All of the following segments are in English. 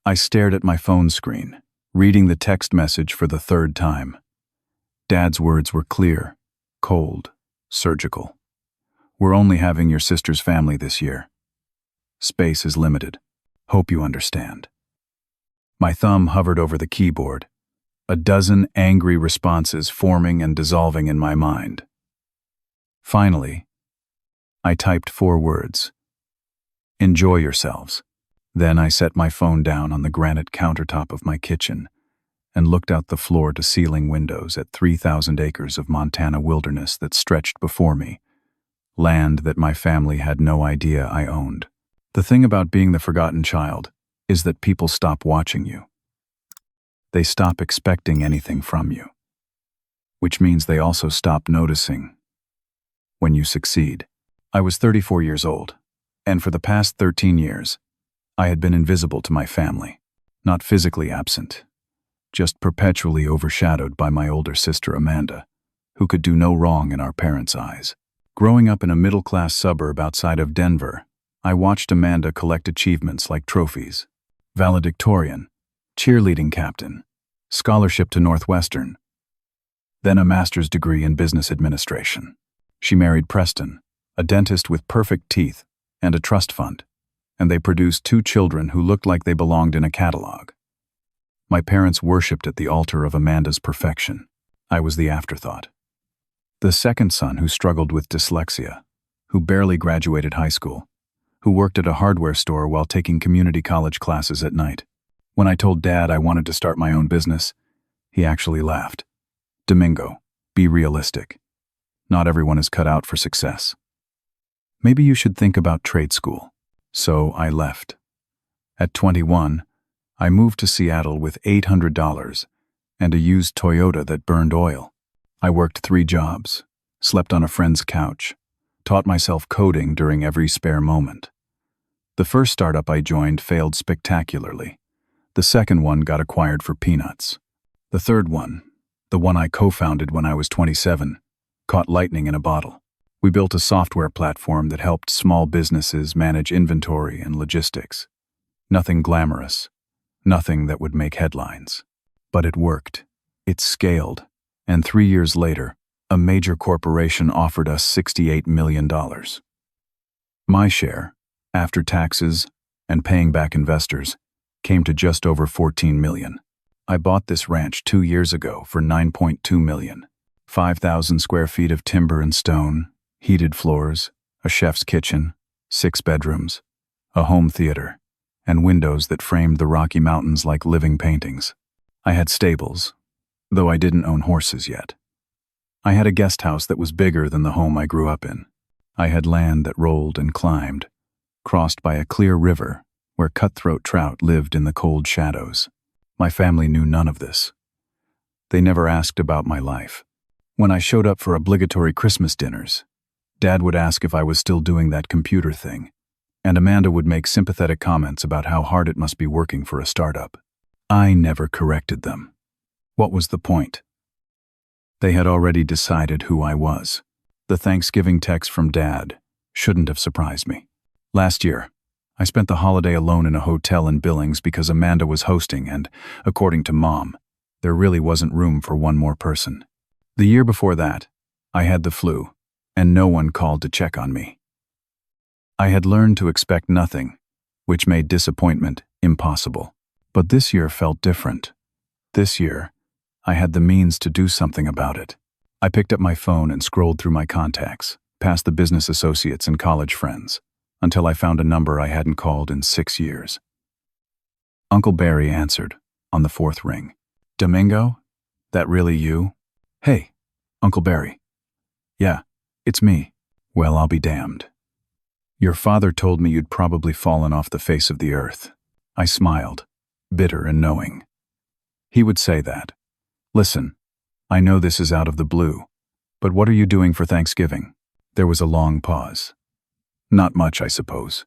I stared at my phone screen, reading the text message for the third time. Dad's words were clear, cold, surgical. We're only having your sister's family this year. Space is limited. Hope you understand. My thumb hovered over the keyboard, a dozen angry responses forming and dissolving in my mind. Finally, I typed 4 words. Enjoy yourselves. Then I set my phone down on the granite countertop of my kitchen and looked out the floor-to-ceiling windows at 3,000 acres of Montana wilderness that stretched before me, land that my family had no idea I owned. The thing about being the forgotten child is that people stop watching you. They stop expecting anything from you, which means they also stop noticing when you succeed. I was 34 years old, and for the past 13 years, I had been invisible to my family, not physically absent, just perpetually overshadowed by my older sister Amanda, who could do no wrong in our parents' eyes. Growing up in a middle-class suburb outside of Denver, I watched Amanda collect achievements like trophies, valedictorian, cheerleading captain, scholarship to Northwestern, then a master's degree in business administration. She married Preston, a dentist with perfect teeth and a trust fund, and they produced 2 children who looked like they belonged in a catalog. My parents worshipped at the altar of Amanda's perfection. I was the afterthought. The second son who struggled with dyslexia, who barely graduated high school, who worked at a hardware store while taking community college classes at night. When I told Dad I wanted to start my own business, he actually laughed. Domingo, be realistic. Not everyone is cut out for success. Maybe you should think about trade school. So I left. At 21, I moved to Seattle with $800 and a used Toyota that burned oil. I worked 3 jobs, slept on a friend's couch, taught myself coding during every spare moment. The first startup I joined failed spectacularly. The second one got acquired for peanuts. The third one, the one I co-founded when I was 27, caught lightning in a bottle. We built a software platform that helped small businesses manage inventory and logistics. Nothing glamorous, nothing that would make headlines. But it worked. It scaled. And 3 years later, a major corporation offered us $68 million. My share, after taxes and paying back investors, came to just over $14 million. I bought this ranch 2 years ago for $9.2 million. 5,000 square feet of timber and stone, heated floors, a chef's kitchen, 6 bedrooms, a home theater, and windows that framed the Rocky Mountains like living paintings. I had stables, though I didn't own horses yet. I had a guest house that was bigger than the home I grew up in. I had land that rolled and climbed, crossed by a clear river where cutthroat trout lived in the cold shadows. My family knew none of this. They never asked about my life. When I showed up for obligatory Christmas dinners, Dad would ask if I was still doing that computer thing, and Amanda would make sympathetic comments about how hard it must be working for a startup. I never corrected them. What was the point? They had already decided who I was. The Thanksgiving text from Dad shouldn't have surprised me. Last year, I spent the holiday alone in a hotel in Billings because Amanda was hosting and, according to Mom, there really wasn't room for one more person. The year before that, I had the flu, and no one called to check on me. I had learned to expect nothing, which made disappointment impossible. But this year felt different. This year, I had the means to do something about it. I picked up my phone and scrolled through my contacts, past the business associates and college friends, until I found a number I hadn't called in 6 years. Uncle Barry answered on the 4th ring. Domingo? That really you? Hey, Uncle Barry. Yeah, it's me. Well, I'll be damned. Your father told me you'd probably fallen off the face of the earth. I smiled, bitter and knowing. He would say that. Listen, I know this is out of the blue, but what are you doing for Thanksgiving? There was a long pause. Not much, I suppose.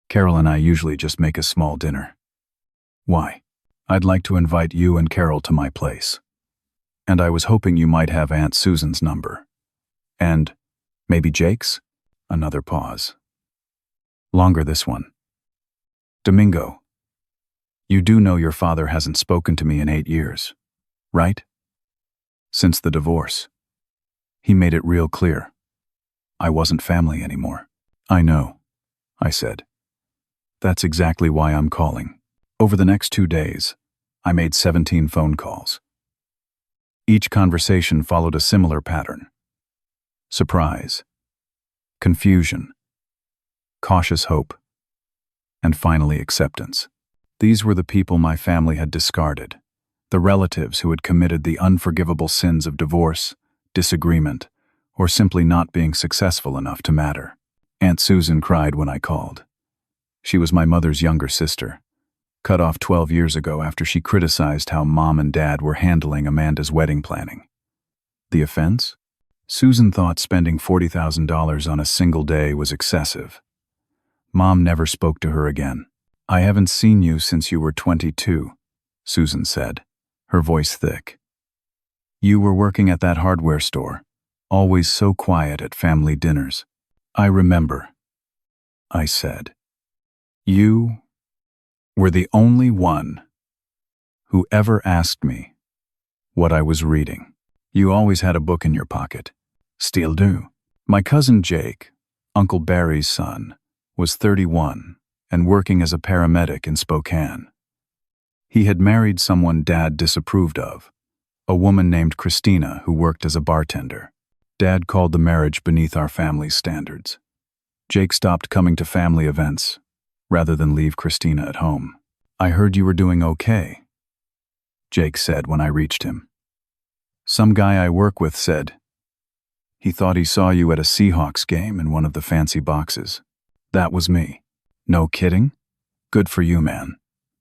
Carol and I usually just make a small dinner. Why? I'd like to invite you and Carol to my place. And I was hoping you might have Aunt Susan's number. And maybe Jake's? Another pause. Longer this one. Domingo, You do know your father hasn't spoken to me in 8 years, right? Since the divorce. He made it real clear. I wasn't family anymore. I know, I said. That's exactly why I'm calling. Over the next 2 days, I made 17 phone calls. Each conversation followed a similar pattern. Surprise, confusion, cautious hope, and finally acceptance. These were the people my family had discarded, the relatives who had committed the unforgivable sins of divorce, disagreement, or simply not being successful enough to matter. Aunt Susan cried when I called. She was my mother's younger sister, cut off 12 years ago after she criticized how Mom and Dad were handling Amanda's wedding planning. The offense? Susan thought spending $40,000 on a single day was excessive. Mom never spoke to her again. I haven't seen you since you were 22, Susan said, her voice thick. You were working at that hardware store, always so quiet at family dinners. I remember, I said. You were the only one who ever asked me what I was reading. You always had a book in your pocket. Still do. My cousin Jake, Uncle Barry's son, was 31 and working as a paramedic in Spokane. He had married someone Dad disapproved of, a woman named Christina who worked as a bartender. Dad called the marriage beneath our family's standards. Jake stopped coming to family events rather than leave Christina at home. I heard you were doing okay, Jake said when I reached him. Some guy I work with said he thought he saw you at a Seahawks game in one of the fancy boxes. That was me. No kidding? Good for you, man.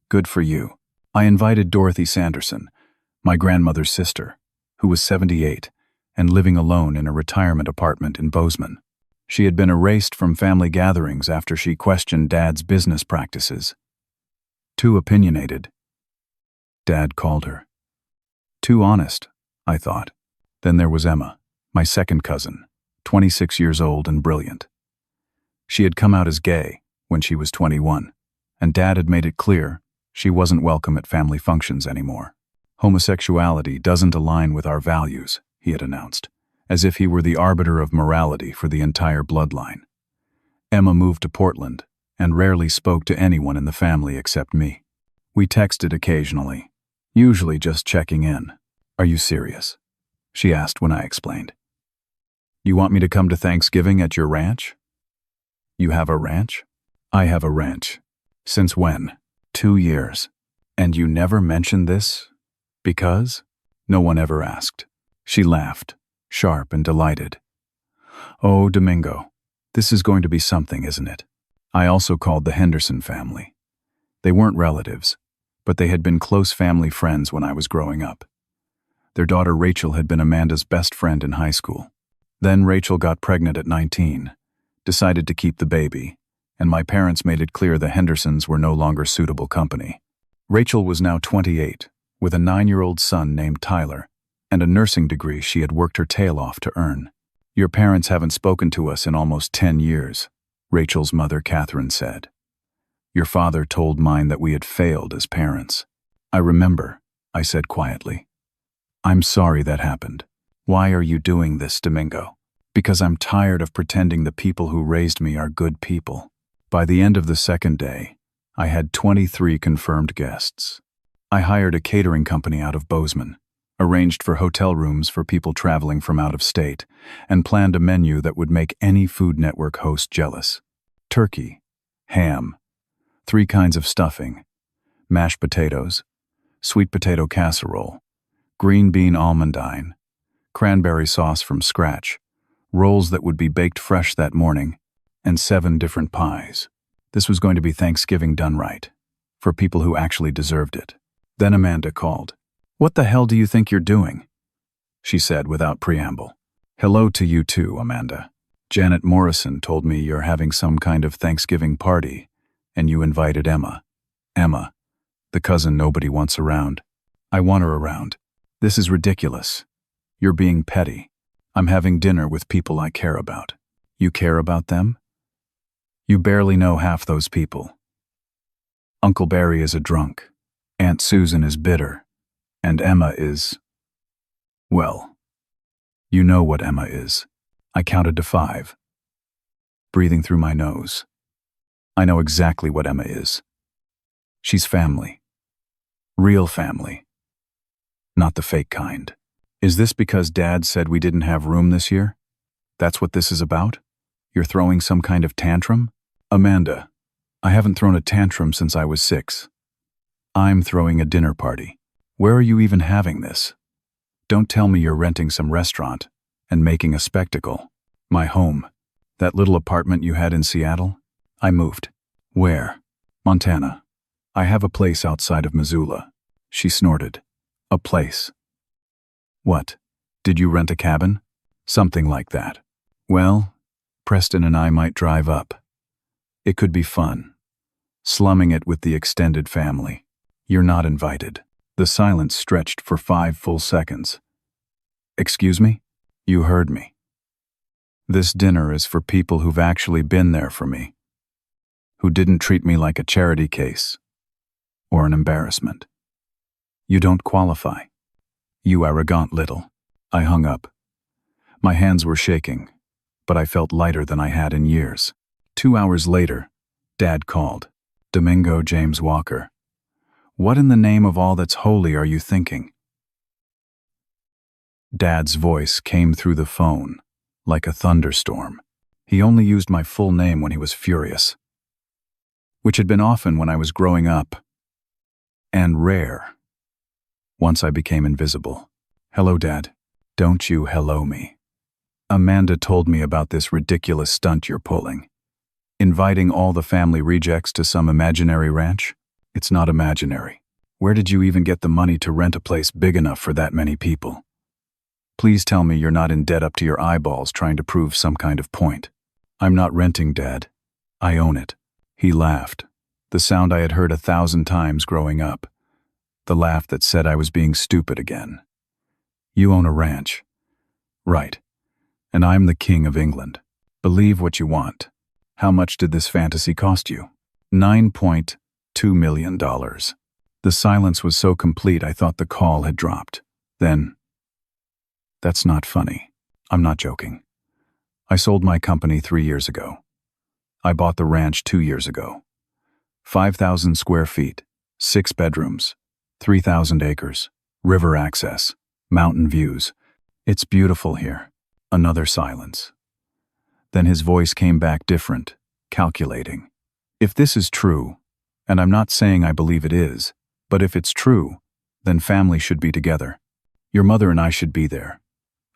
Good for you. I invited Dorothy Sanderson, my grandmother's sister, who was 78 and living alone in a retirement apartment in Bozeman. She had been erased from family gatherings after she questioned Dad's business practices. Too opinionated, Dad called her. Too honest, I thought. Then there was Emma, my second cousin, 26 years old and brilliant. She had come out as gay when she was 21, and Dad had made it clear she wasn't welcome at family functions anymore. Homosexuality doesn't align with our values, he had announced, as if he were the arbiter of morality for the entire bloodline. Emma moved to Portland and rarely spoke to anyone in the family except me. We texted occasionally, usually just checking in. Are you serious? She asked when I explained. You want me to come to Thanksgiving at your ranch? You have a ranch? I have a ranch. Since when? 2 years. And you never mentioned this? Because? No one ever asked. She laughed, sharp and delighted. Oh, Domingo, this is going to be something, isn't it? I also called the Henderson family. They weren't relatives, but they had been close family friends when I was growing up. Their daughter Rachel had been Amanda's best friend in high school. Then Rachel got pregnant at 19, decided to keep the baby, and my parents made it clear the Hendersons were no longer suitable company. Rachel was now 28, with a 9-year-old son named Tyler, and a nursing degree she had worked her tail off to earn. Your parents haven't spoken to us in almost 10 years, Rachel's mother Catherine said. Your father told mine that we had failed as parents. I remember, I said quietly. I'm sorry that happened. Why are you doing this, Domingo? Because I'm tired of pretending the people who raised me are good people. By the end of the second day, I had 23 confirmed guests. I hired a catering company out of Bozeman, arranged for hotel rooms for people traveling from out of state, and planned a menu that would make any Food Network host jealous. Turkey, ham, 3 kinds of stuffing, mashed potatoes, sweet potato casserole, green bean almondine, cranberry sauce from scratch, rolls that would be baked fresh that morning, and 7 different pies. This was going to be Thanksgiving done right, for people who actually deserved it. Then Amanda called. What the hell do you think you're doing? She said without preamble. Hello to you too, Amanda. Janet Morrison told me you're having some kind of Thanksgiving party, and you invited Emma. Emma, the cousin nobody wants around. I want her around. This is ridiculous. You're being petty. I'm having dinner with people I care about. You care about them? You barely know half those people. Uncle Barry is a drunk, Aunt Susan is bitter, and Emma is, well, you know what Emma is. I counted to 5, breathing through my nose. I know exactly what Emma is. She's family. Real family. Not the fake kind. Is this because Dad said we didn't have room this year? That's what this is about? You're throwing some kind of tantrum? Amanda, I haven't thrown a tantrum since I was 6. I'm throwing a dinner party. Where are you even having this? Don't tell me you're renting some restaurant and making a spectacle. My home, that little apartment you had in Seattle? I moved. Where? Montana. I have a place outside of Missoula. She snorted. A place. What? Did you rent a cabin? Something like that. Well, Preston and I might drive up. It could be fun. Slumming it with the extended family. You're not invited. The silence stretched for 5 full seconds. Excuse me? You heard me. This dinner is for people who've actually been there for me. Who didn't treat me like a charity case. Or an embarrassment. You don't qualify. You arrogant little. I hung up. My hands were shaking, but I felt lighter than I had in years. 2 hours later, Dad called. Domingo James Walker. What in the name of all that's holy are you thinking? Dad's voice came through the phone, like a thunderstorm. He only used my full name when he was furious. Which had been often when I was growing up. And rare. Once I became invisible. Hello, Dad. Don't you hello me. Amanda told me about this ridiculous stunt you're pulling. Inviting all the family rejects to some imaginary ranch? It's not imaginary. Where did you even get the money to rent a place big enough for that many people? Please tell me you're not in debt up to your eyeballs trying to prove some kind of point. I'm not renting, Dad. I own it. He laughed, the sound I had heard 1,000 times growing up. The laugh that said I was being stupid again. You own a ranch. Right. And I'm the King of England. Believe what you want. How much did this fantasy cost you? $9.2 million. The silence was so complete I thought the call had dropped. Then, that's not funny. I'm not joking. I sold my company 3 years ago. I bought the ranch 2 years ago. 5,000 square feet, 6 bedrooms, 3,000 acres, river access, mountain views. It's beautiful here. Another silence. Then his voice came back different, calculating. If this is true, and I'm not saying I believe it is, but if it's true, then family should be together. Your mother and I should be there.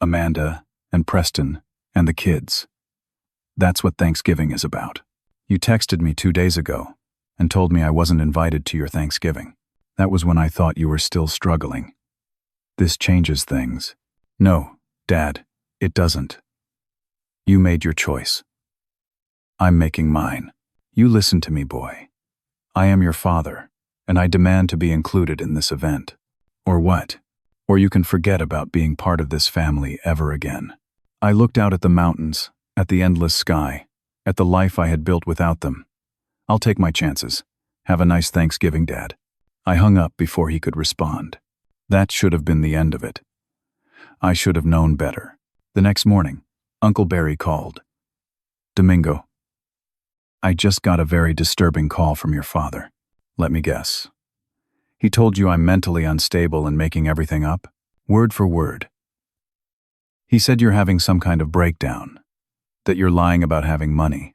Amanda and Preston and the kids. That's what Thanksgiving is about. You texted me 2 days ago and told me I wasn't invited to your Thanksgiving. That was when I thought you were still struggling. This changes things. No, Dad, it doesn't. You made your choice. I'm making mine. You listen to me, boy. I am your father, and I demand to be included in this event. Or what? Or you can forget about being part of this family ever again. I looked out at the mountains, at the endless sky, at the life I had built without them. I'll take my chances. Have a nice Thanksgiving, Dad. I hung up before he could respond. That should have been the end of it. I should have known better. The next morning, Uncle Barry called. Domingo, I just got a very disturbing call from your father. Let me guess. He told you I'm mentally unstable and making everything up? Word for word. He said you're having some kind of breakdown, that you're lying about having money,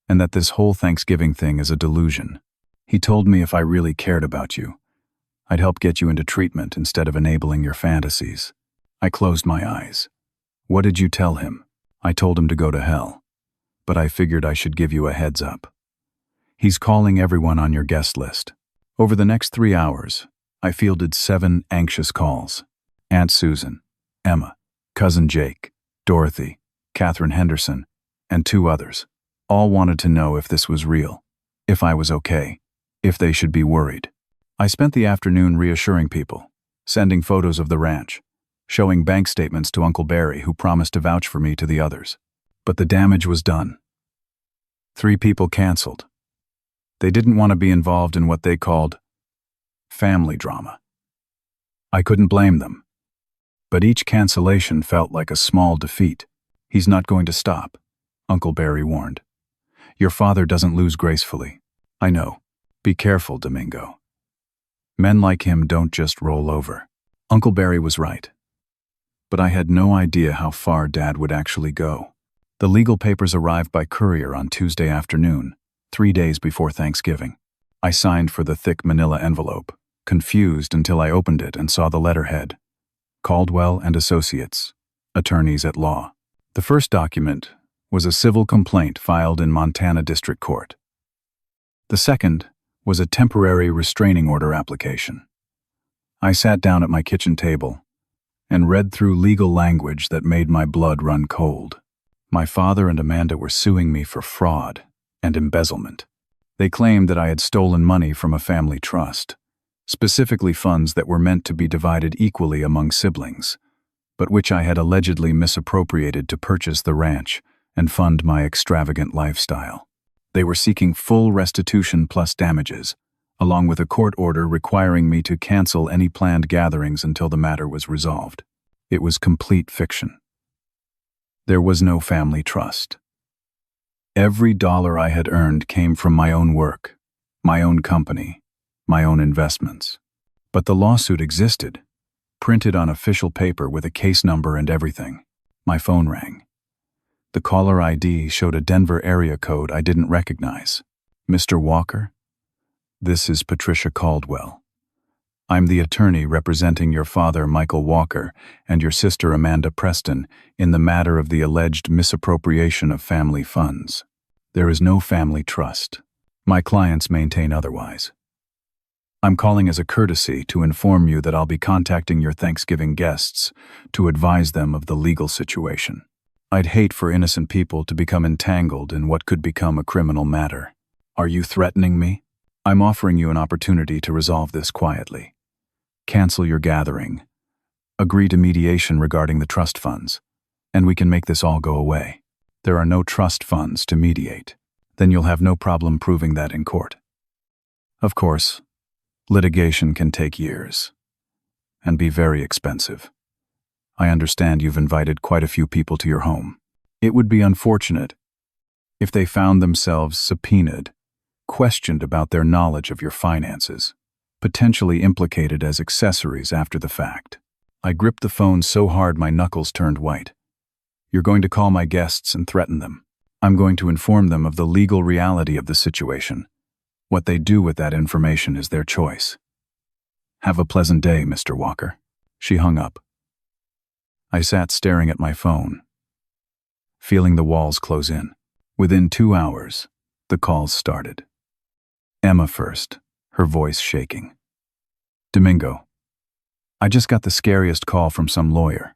and that this whole Thanksgiving thing is a delusion. He told me if I really cared about you, I'd help get you into treatment instead of enabling your fantasies. I closed my eyes. What did you tell him? I told him to go to hell, but I figured I should give you a heads up. He's calling everyone on your guest list. Over the next 3 hours, I fielded 7 anxious calls. Aunt Susan, Emma, Cousin Jake, Dorothy, Catherine Henderson, and 2 others. All wanted to know if this was real, if I was okay, if they should be worried. I spent the afternoon reassuring people, sending photos of the ranch, showing bank statements to Uncle Barry, who promised to vouch for me to the others. But the damage was done. 3 people canceled. They didn't want to be involved in what they called family drama. I couldn't blame them. But each cancellation felt like a small defeat. "He's not going to stop," Uncle Barry warned. "Your father doesn't lose gracefully." "I know. Be careful, Domingo. Men like him don't just roll over." Uncle Barry was right. But I had no idea how far Dad would actually go. The legal papers arrived by courier on Tuesday afternoon, 3 days before Thanksgiving. I signed for the thick manila envelope, confused until I opened it and saw the letterhead: Caldwell and Associates, Attorneys at Law. The first document was a civil complaint filed in Montana District Court. The second was a temporary restraining order application. I sat down at my kitchen table and read through legal language that made my blood run cold. My father and Amanda were suing me for fraud and embezzlement. They claimed that I had stolen money from a family trust, specifically funds that were meant to be divided equally among siblings, but which I had allegedly misappropriated to purchase the ranch and fund my extravagant lifestyle. They were seeking full restitution plus damages, along with a court order requiring me to cancel any planned gatherings until the matter was resolved. It was complete fiction. There was no family trust. Every dollar I had earned came from my own work, my own company, my own investments. But the lawsuit existed, printed on official paper with a case number and everything. My phone rang. The caller ID showed a Denver area code I didn't recognize. "Mr. Walker? This is Patricia Caldwell. I'm the attorney representing your father, Michael Walker, and your sister, Amanda Preston, in the matter of the alleged misappropriation of family funds. There is no family trust. My clients maintain otherwise. I'm calling as a courtesy to inform you that I'll be contacting your Thanksgiving guests to advise them of the legal situation. I'd hate for innocent people to become entangled in what could become a criminal matter. Are you threatening me? I'm offering you an opportunity to resolve this quietly. Cancel your gathering. Agree to mediation regarding the trust funds, and we can make this all go away. There are no trust funds to mediate. Then you'll have no problem proving that in court. Of course, litigation can take years and be very expensive. I understand you've invited quite a few people to your home. It would be unfortunate if they found themselves subpoenaed, questioned about their knowledge of your finances, potentially implicated as accessories after the fact." I gripped the phone so hard my knuckles turned white. "You're going to call my guests and threaten them. I'm going to inform them of the legal reality of the situation. What they do with that information is their choice. Have a pleasant day, Mr. Walker." She hung up. I sat staring at my phone, feeling the walls close in. Within 2 hours, the calls started. Emma first, her voice shaking. "Domingo, I just got the scariest call from some lawyer.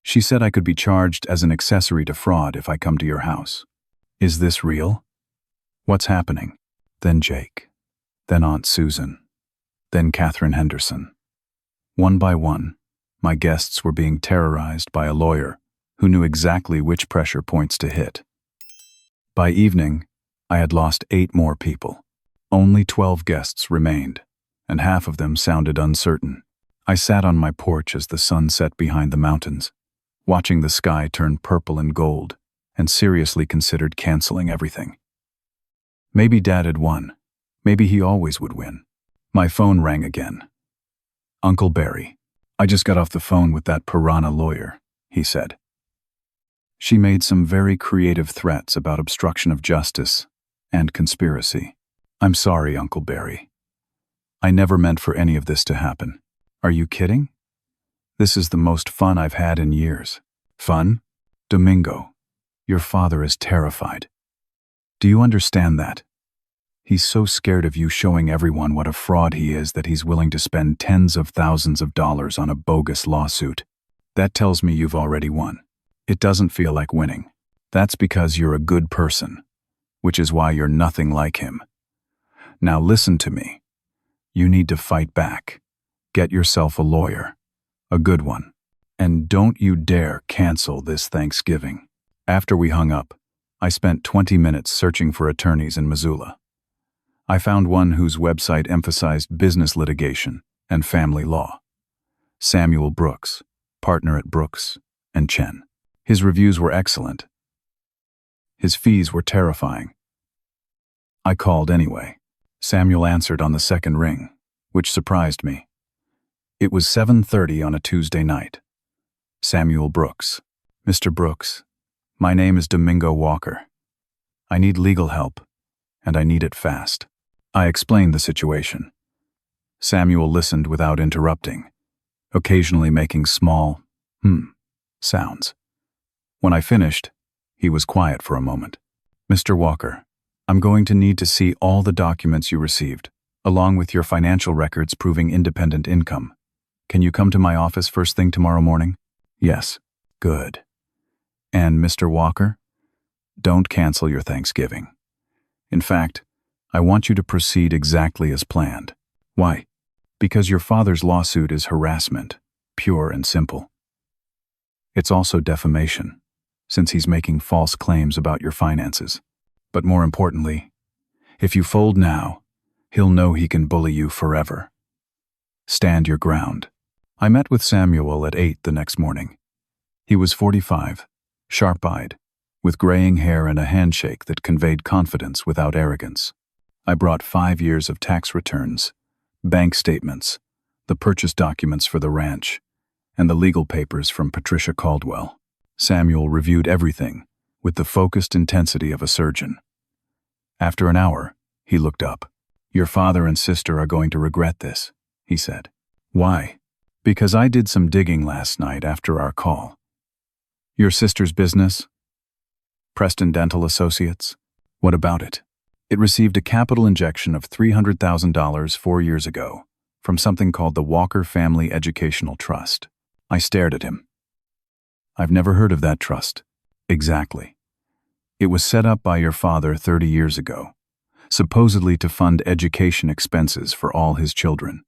She said I could be charged as an accessory to fraud if I come to your house. Is this real? What's happening?" Then Jake, then Aunt Susan, then Catherine Henderson. One by one, my guests were being terrorized by a lawyer who knew exactly which pressure points to hit. By evening, I had lost 8 more people. Only 12 guests remained, and half of them sounded uncertain. I sat on my porch as the sun set behind the mountains, watching the sky turn purple and gold, and seriously considered canceling everything. Maybe Dad had won. Maybe he always would win. My phone rang again. "Uncle Barry, I just got off the phone with that piranha lawyer," he said. She made some very creative threats about obstruction of justice and conspiracy. "I'm sorry, Uncle Barry. I never meant for any of this to happen. Are you kidding? This is the most fun I've had in years." "Fun? Domingo, your father is terrified. Do you understand that? He's so scared of you showing everyone what a fraud he is that he's willing to spend tens of thousands of dollars on a bogus lawsuit. That tells me you've already won. It doesn't feel like winning. That's because you're a good person, which is why you're nothing like him. Now listen to me. You need to fight back. Get yourself a lawyer, a good one. And don't you dare cancel this Thanksgiving." After we hung up, I spent 20 minutes searching for attorneys in Missoula. I found one whose website emphasized business litigation and family law. Samuel Brooks, partner at Brooks and Chen. His reviews were excellent. His fees were terrifying. I called anyway. Samuel answered on the second ring, which surprised me. It was 7:30 on a Tuesday night. Samuel Brooks. Mr. Brooks, my name is Domingo Walker. I need legal help, and I need it fast. I explained the situation. Samuel listened without interrupting, occasionally making small, sounds. When I finished, he was quiet for a moment. Mr. Walker, I'm going to need to see all the documents you received, along with your financial records proving independent income. Can you come to my office first thing tomorrow morning? Yes. Good. And Mr. Walker, don't cancel your Thanksgiving. In fact, I want you to proceed exactly as planned. Why? Because your father's lawsuit is harassment, pure and simple. It's also defamation, since he's making false claims about your finances. But more importantly, if you fold now, he'll know he can bully you forever. Stand your ground. I met with Samuel at 8 the next morning. He was 45, sharp-eyed, with graying hair and a handshake that conveyed confidence without arrogance. I brought 5 years of tax returns, bank statements, the purchase documents for the ranch, and the legal papers from Patricia Caldwell. Samuel reviewed everything with the focused intensity of a surgeon. After an hour, he looked up. Your father and sister are going to regret this, he said. Why? Because I did some digging last night after our call. Your sister's business? Preston Dental Associates? What about it? It received a capital injection of $300,000 4 years ago from something called the Walker Family Educational Trust. I stared at him. I've never heard of that trust. Exactly. It was set up by your father 30 years ago, supposedly to fund education expenses for all his children.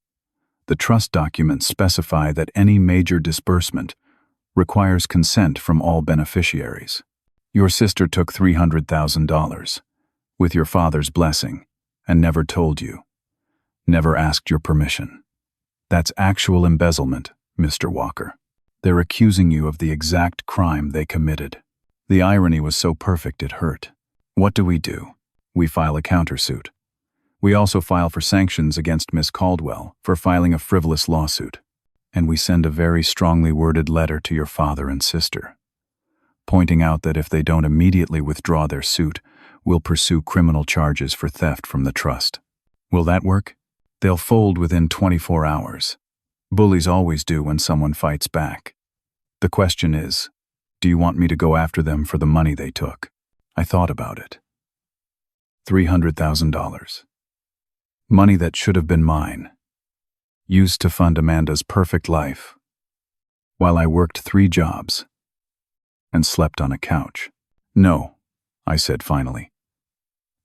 The trust documents specify that any major disbursement requires consent from all beneficiaries. Your sister took $300,000 with your father's blessing and never told you, never asked your permission. That's actual embezzlement, Mr. Walker. They're accusing you of the exact crime they committed. The irony was so perfect it hurt. What do? We file a countersuit. We also file for sanctions against Miss Caldwell for filing a frivolous lawsuit. And we send a very strongly worded letter to your father and sister, pointing out that if they don't immediately withdraw their suit, we'll pursue criminal charges for theft from the trust. Will that work? They'll fold within 24 hours. Bullies always do when someone fights back. The question is, do you want me to go after them for the money they took? I thought about it. $300,000. Money that should have been mine, used to fund Amanda's perfect life, while I worked 3 jobs and slept on a couch. No, I said finally.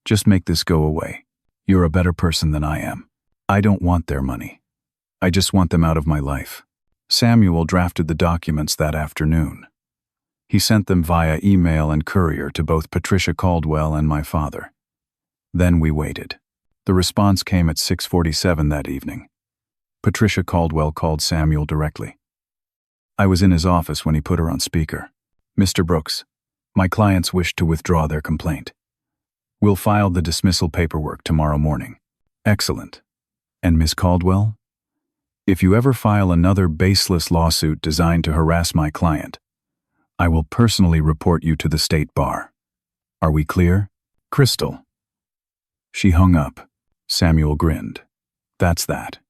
Just make this go away. You're a better person than I am. I don't want their money. I just want them out of my life. Samuel drafted the documents that afternoon. He sent them via email and courier to both Patricia Caldwell and my father. Then we waited. The response came at 6:47 that evening. Patricia Caldwell called Samuel directly. I was in his office when he put her on speaker. Mr. Brooks, my clients wish to withdraw their complaint. We'll file the dismissal paperwork tomorrow morning. Excellent. And Miss Caldwell? If you ever file another baseless lawsuit designed to harass my client, I will personally report you to the state bar. Are we clear? Crystal. She hung up. Samuel grinned. That's that.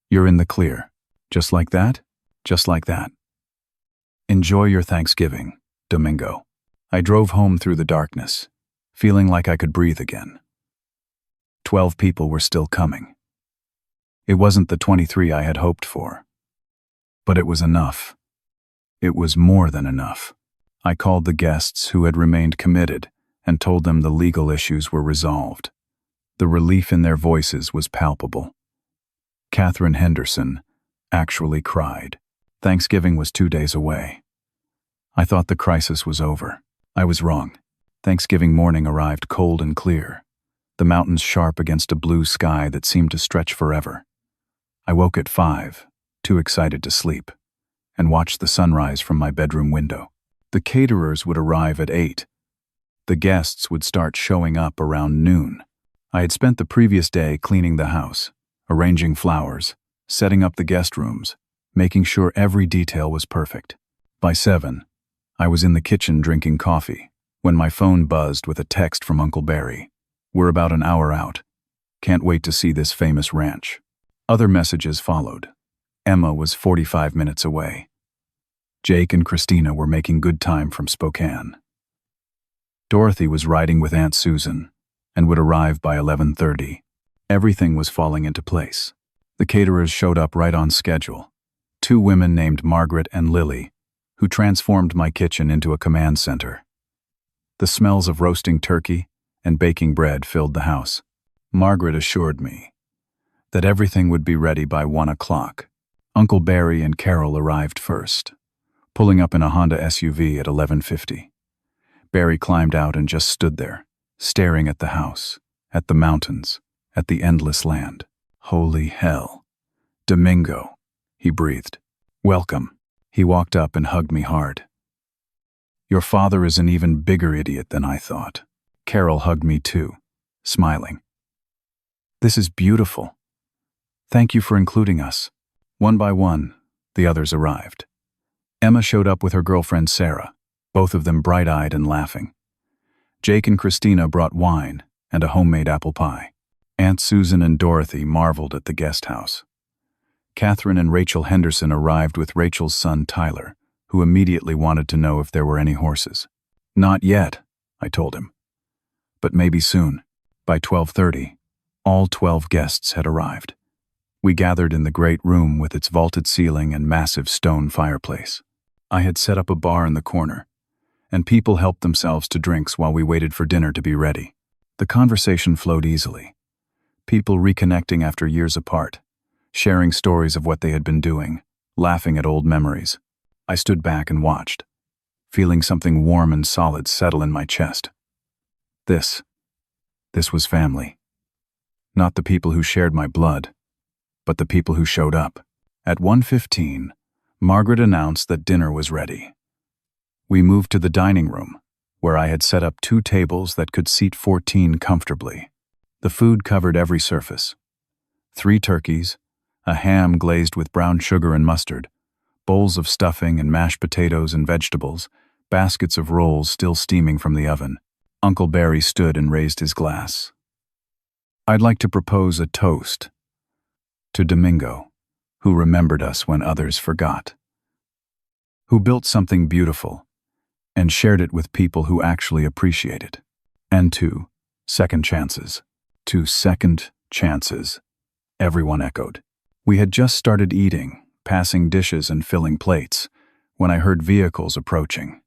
You're in the clear. Just like that? Just like that. Enjoy your Thanksgiving, Domingo. I drove home through the darkness, feeling like I could breathe again. 12 people were still coming. It wasn't the 23 I had hoped for. But it was enough. It was more than enough. I called the guests who had remained committed and told them the legal issues were resolved. The relief in their voices was palpable. Catherine Henderson actually cried. Thanksgiving was 2 days away. I thought the crisis was over. I was wrong. Thanksgiving morning arrived cold and clear. the mountains sharp against a blue sky that seemed to stretch forever. I woke at 5, too excited to sleep, and watched the sunrise from my bedroom window. The caterers would arrive at 8. The guests would start showing up around noon. I had spent the previous day cleaning the house, arranging flowers, setting up the guest rooms, making sure every detail was perfect. By 7, I was in the kitchen drinking coffee, when my phone buzzed with a text from Uncle Barry. "We're about an hour out. Can't wait to see this famous ranch." Other messages followed. Emma was 45 minutes away. Jake and Christina were making good time from Spokane. Dorothy was riding with Aunt Susan and would arrive by 11:30. Everything was falling into place. The caterers showed up right on schedule. 2 women named Margaret and Lily, who transformed my kitchen into a command center. The smells of roasting turkey and baking bread filled the house. Margaret assured me that everything would be ready by 1 o'clock. Uncle Barry and Carol arrived first, pulling up in a Honda SUV at 11:50. Barry climbed out and just stood there, staring at the house, at the mountains, at the endless land. "Holy hell. Domingo," he breathed. "Welcome." He walked up and hugged me hard. "Your father is an even bigger idiot than I thought." Carol hugged me too, smiling. "This is beautiful. Thank you for including us." One by one, the others arrived. Emma showed up with her girlfriend Sarah, both of them bright-eyed and laughing. Jake and Christina brought wine and a homemade apple pie. Aunt Susan and Dorothy marveled at the guest house. Catherine and Rachel Henderson arrived with Rachel's son Tyler, who immediately wanted to know if there were any horses. "Not yet," I told him. "But maybe soon." By 12:30, all 12 guests had arrived. We gathered in the great room with its vaulted ceiling and massive stone fireplace. I had set up a bar in the corner, and people helped themselves to drinks while we waited for dinner to be ready. The conversation flowed easily. People reconnecting after years apart, sharing stories of what they had been doing, laughing at old memories. I stood back and watched, feeling something warm and solid settle in my chest. This was family. Not the people who shared my blood, but the people who showed up. At 1:15, Margaret announced that dinner was ready. We moved to the dining room, where I had set up 2 tables that could seat 14 comfortably. The food covered every surface. 3 turkeys, a ham glazed with brown sugar and mustard, bowls of stuffing and mashed potatoes and vegetables, baskets of rolls still steaming from the oven. Uncle Barry stood and raised his glass. "I'd like to propose a toast to Domingo, who remembered us when others forgot, who built something beautiful and shared it with people who actually appreciate it, and to second chances." "To second chances," everyone echoed. We had just started eating, passing dishes and filling plates, when I heard vehicles approaching.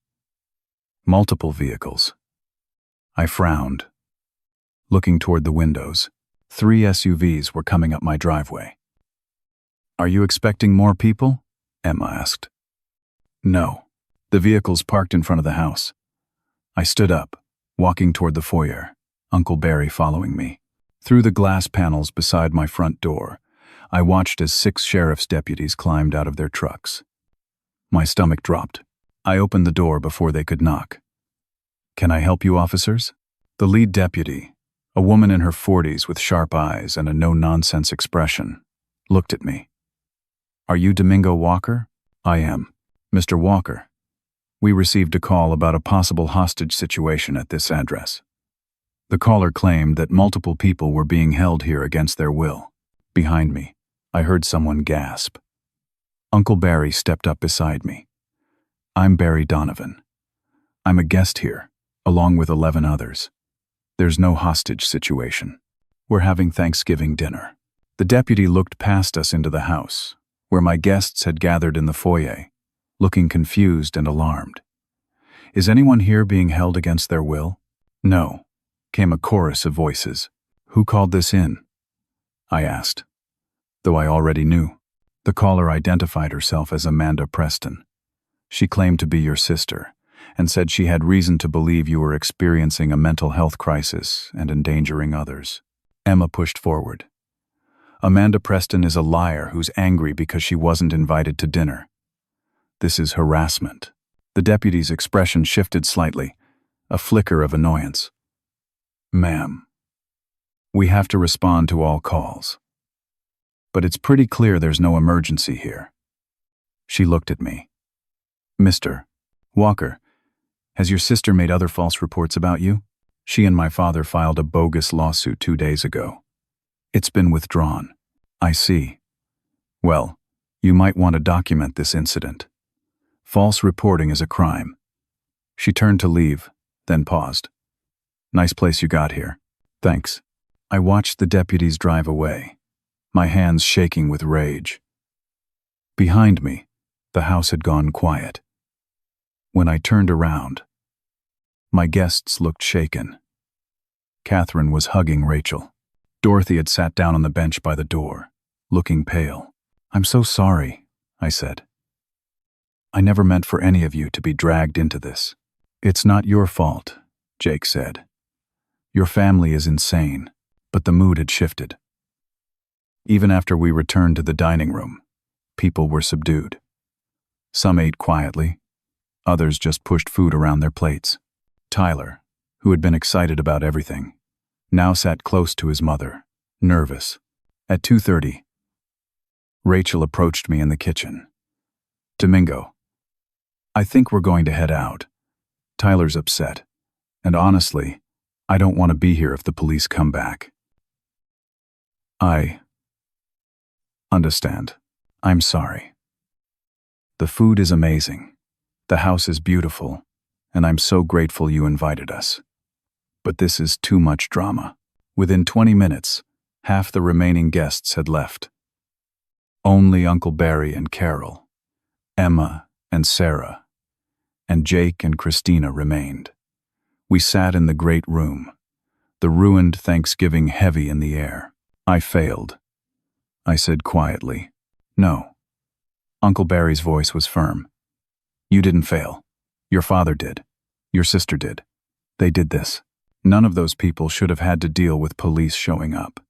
Multiple vehicles. I frowned, looking toward the windows. 3 SUVs were coming up my driveway. "Are you expecting more people?" Emma asked. "No." The vehicles parked in front of the house. I stood up, walking toward the foyer, Uncle Barry following me. Through the glass panels beside my front door, I watched as 6 sheriff's deputies climbed out of their trucks. My stomach dropped. I opened the door before they could knock. "Can I help you, officers?" The lead deputy, a woman in her 40s with sharp eyes and a no-nonsense expression, looked at me. "Are you Domingo Walker?" "I am." "Mr. Walker, we received a call about a possible hostage situation at this address." The caller claimed that multiple people were being held here against their will. Behind me, I heard someone gasp. Uncle Barry stepped up beside me. "I'm Barry Donovan. I'm a guest here, along with 11 others. There's no hostage situation. We're having Thanksgiving dinner." The deputy looked past us into the house, where my guests had gathered in the foyer, looking confused and alarmed. "Is anyone here being held against their will?" "No," came a chorus of voices. "Who called this in?" I asked, though I already knew. The caller identified herself as Amanda Preston. "She claimed to be your sister, and said she had reason to believe you were experiencing a mental health crisis and endangering others. Emma pushed forward. Amanda Preston is a liar who's angry because she wasn't invited to dinner. This is harassment. The deputy's expression shifted slightly, a flicker of annoyance. Ma'am, we have to respond to all calls. But it's pretty clear there's no emergency here. She looked at me. Mr. Walker, has your sister made other false reports about you? She and my father filed a bogus lawsuit 2 days ago. It's been withdrawn. I see. Well, you might want to document this incident. False reporting is a crime. She turned to leave, then paused. Nice place you got here. Thanks. I watched the deputies drive away, my hands shaking with rage. Behind me, the house had gone quiet. When I turned around, my guests looked shaken. Catherine was hugging Rachel. Dorothy had sat down on the bench by the door, looking pale. I'm so sorry, I said. I never meant for any of you to be dragged into this. It's not your fault, Jake said. Your family is insane, but the mood had shifted. Even after we returned to the dining room, people were subdued. Some ate quietly, others just pushed food around their plates. Tyler, who had been excited about everything, now sat close to his mother, nervous. At 2:30, Rachel approached me in the kitchen. Domingo, I think we're going to head out. Tyler's upset, and honestly, I don't want to be here if the police come back. I understand. I'm sorry. The food is amazing. The house is beautiful, and I'm so grateful you invited us. But this is too much drama. Within 20 minutes, half the remaining guests had left. Only Uncle Barry and Carol, Emma and Sarah, and Jake and Christina remained. We sat in the great room, the ruined Thanksgiving heavy in the air. I failed. I said quietly, No. Uncle Barry's voice was firm. You didn't fail. Your father did. Your sister did. They did this. None of those people should have had to deal with police showing up.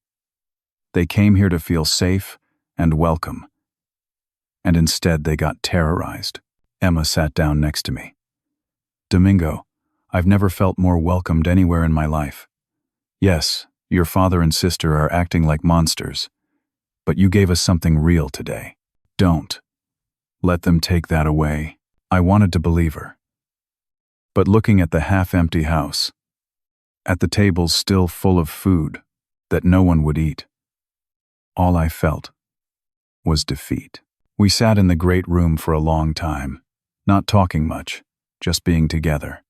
They came here to feel safe and welcome. And instead they got terrorized. Emma sat down next to me. Domingo, I've never felt more welcomed anywhere in my life. Yes, your father and sister are acting like monsters, but you gave us something real today. Don't let them take that away. I wanted to believe her. But looking at the half-empty house, at the tables still full of food that no one would eat, all I felt was defeat. We sat in the great room for a long time, not talking much, just being together.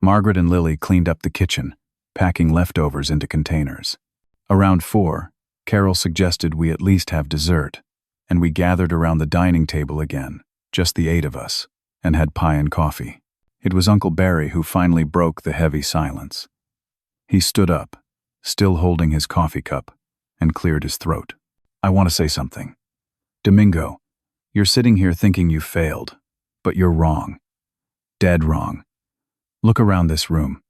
Margaret and Lily cleaned up the kitchen, packing leftovers into containers. Around 4, Carol suggested we at least have dessert, and we gathered around the dining table again, just the 8 of us, and had pie and coffee. It was Uncle Barry who finally broke the heavy silence. He stood up, still holding his coffee cup, and cleared his throat. I want to say something. Domingo, you're sitting here thinking you failed, but you're wrong. Dead wrong. Look around this room.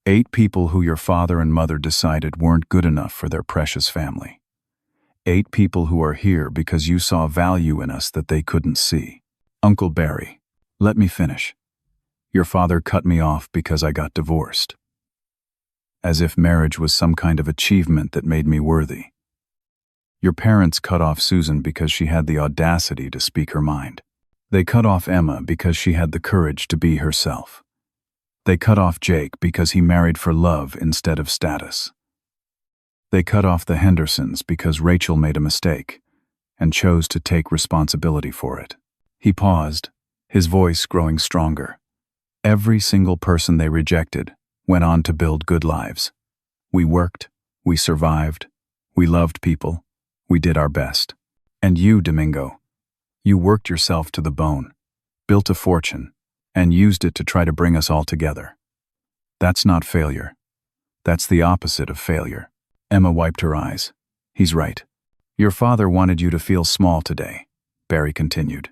8 people who your father and mother decided weren't good enough for their precious family. 8 people who are here because you saw value in us that they couldn't see. Uncle Barry, let me finish. Your father cut me off because I got divorced. As if marriage was some kind of achievement that made me worthy. Your parents cut off Susan because she had the audacity to speak her mind. They cut off Emma because she had the courage to be herself. They cut off Jake because he married for love instead of status. They cut off the Hendersons because Rachel made a mistake and chose to take responsibility for it. He paused, his voice growing stronger. Every single person they rejected went on to build good lives. We worked, we survived, we loved people, we did our best. And you, Domingo, you worked yourself to the bone, built a fortune, and used it to try to bring us all together. That's not failure. That's the opposite of failure. Emma wiped her eyes. He's right. Your father wanted you to feel small today, Barry continued.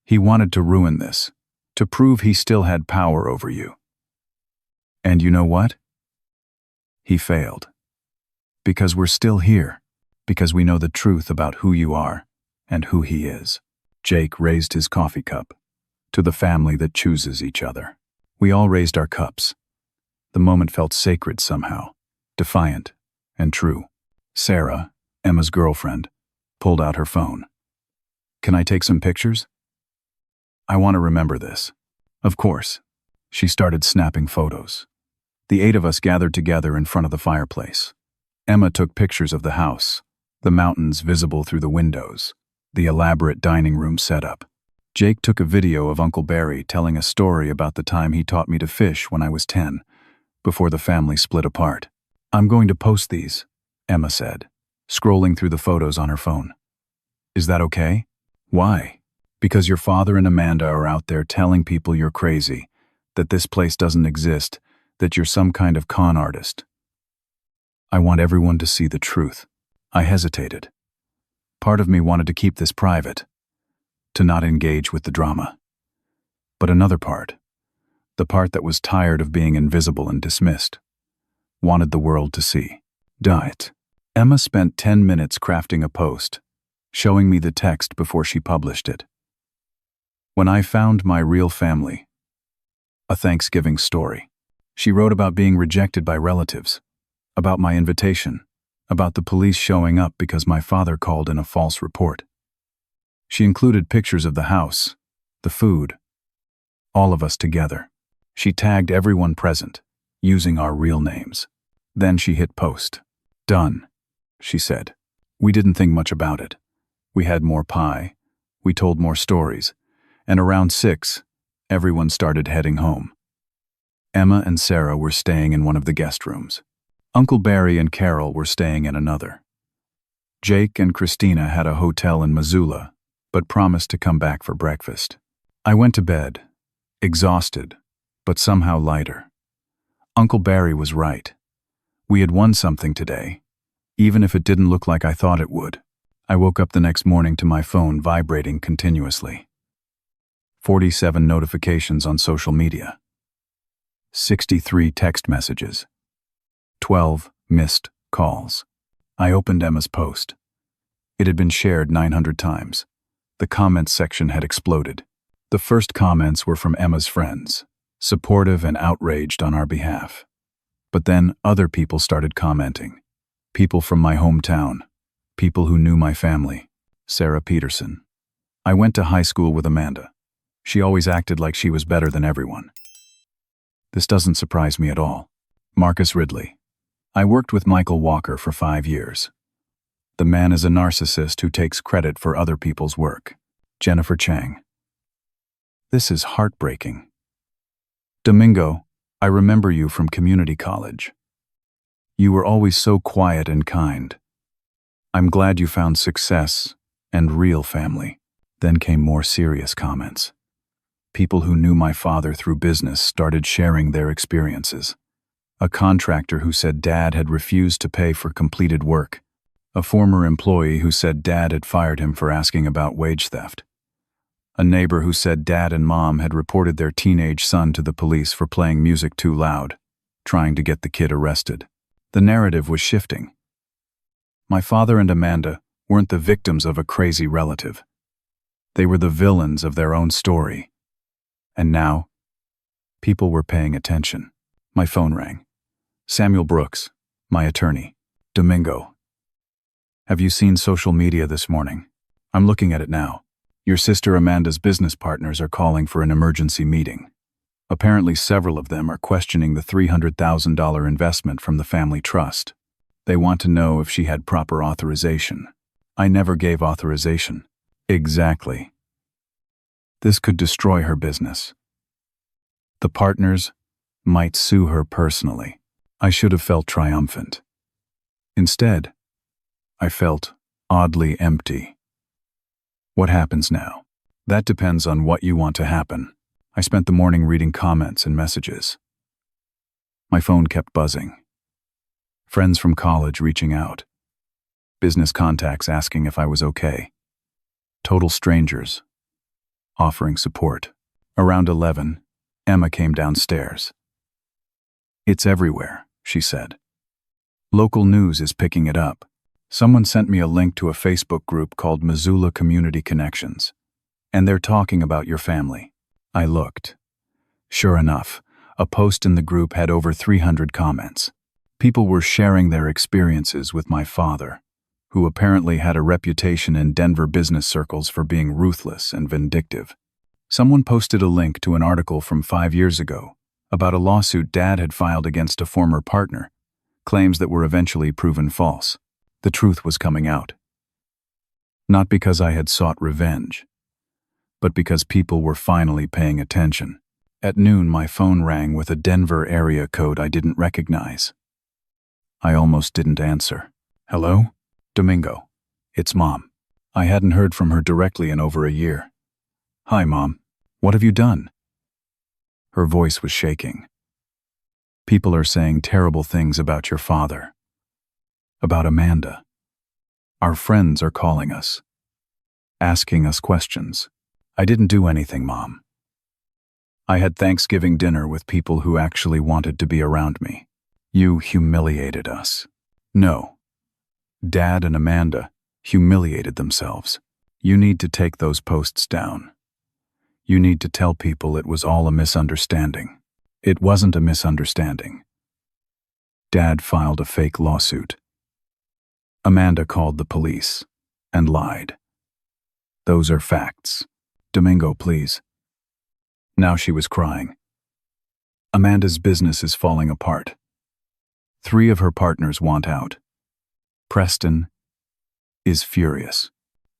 He wanted to ruin this, to prove he still had power over you. And you know what? He failed. Because we're still here. Because we know the truth about who you are and who he is. Jake raised his coffee cup. To the family that chooses each other. We all raised our cups. The moment felt sacred somehow, defiant and true. Sarah, Emma's girlfriend, pulled out her phone. Can I take some pictures? I want to remember this. Of course. She started snapping photos. The 8 of us gathered together in front of the fireplace. Emma took pictures of the house, the mountains visible through the windows, the elaborate dining room setup. Jake took a video of Uncle Barry telling a story about the time he taught me to fish when I was 10, before the family split apart. I'm going to post these, Emma said, scrolling through the photos on her phone. Is that okay? Why? Because your father and Amanda are out there telling people you're crazy, that this place doesn't exist, that you're some kind of con artist. I want everyone to see the truth. I hesitated. Part of me wanted to keep this private, to not engage with the drama. But another part, the part that was tired of being invisible and dismissed, wanted the world to see. Diet. Emma spent 10 minutes crafting a post, showing me the text before she published it. When I found my real family. A Thanksgiving story. She wrote about being rejected by relatives, about my invitation, about the police showing up because my father called in a false report. She included pictures of the house, the food, all of us together. She tagged everyone present, using our real names. Then she hit post. Done, she said. We didn't think much about it. We had more pie, we told more stories, and around 6, everyone started heading home. Emma and Sarah were staying in one of the guest rooms. Uncle Barry and Carol were staying in another. Jake and Christina had a hotel in Missoula, but promised to come back for breakfast. I went to bed, exhausted, but somehow lighter. Uncle Barry was right. We had won something today, even if it didn't look like I thought it would. I woke up the next morning to my phone vibrating continuously. 47 notifications on social media. 63 text messages. 12 missed calls. I opened Emma's post. It had been shared 900 times. The comments section had exploded. The first comments were from Emma's friends, supportive and outraged on our behalf. But then other people started commenting. People from my hometown. People who knew my family. Sarah Peterson. I went to high school with Amanda. She always acted like she was better than everyone. This doesn't surprise me at all. Marcus Ridley. I worked with Michael Walker for 5 years. The man is a narcissist who takes credit for other people's work. Jennifer Chang. This is heartbreaking. Domingo, I remember you from community college. You were always so quiet and kind. I'm glad you found success and real family. Then came more serious comments. People who knew my father through business started sharing their experiences. A contractor who said Dad had refused to pay for completed work. A former employee who said Dad had fired him for asking about wage theft. A neighbor who said Dad and Mom had reported their teenage son to the police for playing music too loud, trying to get the kid arrested. The narrative was shifting. My father and Amanda weren't the victims of a crazy relative. They were the villains of their own story. And now, people were paying attention. My phone rang. Samuel Brooks, my attorney. Domingo. Have you seen social media this morning? I'm looking at it now. Your sister Amanda's business partners are calling for an emergency meeting. Apparently several of them are questioning the $300,000 investment from the family trust. They want to know if she had proper authorization. I never gave authorization. Exactly. This could destroy her business. The partners might sue her personally. I should have felt triumphant. Instead, I felt oddly empty. What happens now? That depends on what you want to happen. I spent the morning reading comments and messages. My phone kept buzzing. Friends from college reaching out. Business contacts asking if I was okay. Total strangers offering support. Around 11, Emma came downstairs. "It's everywhere," she said. "Local news is picking it up. Someone sent me a link to a Facebook group called Missoula Community Connections, and they're talking about your family." I looked. Sure enough, a post in the group had over 300 comments. People were sharing their experiences with my father, who apparently had a reputation in Denver business circles for being ruthless and vindictive. Someone posted a link to an article from 5 years ago about a lawsuit Dad had filed against a former partner, claims that were eventually proven false. The truth was coming out. Not because I had sought revenge, but because people were finally paying attention. At noon, my phone rang with a Denver area code I didn't recognize. I almost didn't answer. "Hello? Domingo. It's Mom." I hadn't heard from her directly in over a year. "Hi, Mom. What have you done?" Her voice was shaking. "People are saying terrible things about your father. About Amanda. Our friends are calling us, asking us questions." "I didn't do anything, Mom. I had Thanksgiving dinner with people who actually wanted to be around me. You humiliated us." "No. Dad and Amanda humiliated themselves. You need to take those posts down. You need to tell people it was all a misunderstanding." "It wasn't a misunderstanding. Dad filed a fake lawsuit. Amanda called the police and lied. Those are facts. Domingo, please." Now she was crying. "Amanda's business is falling apart. 3 of her partners want out. Preston is furious.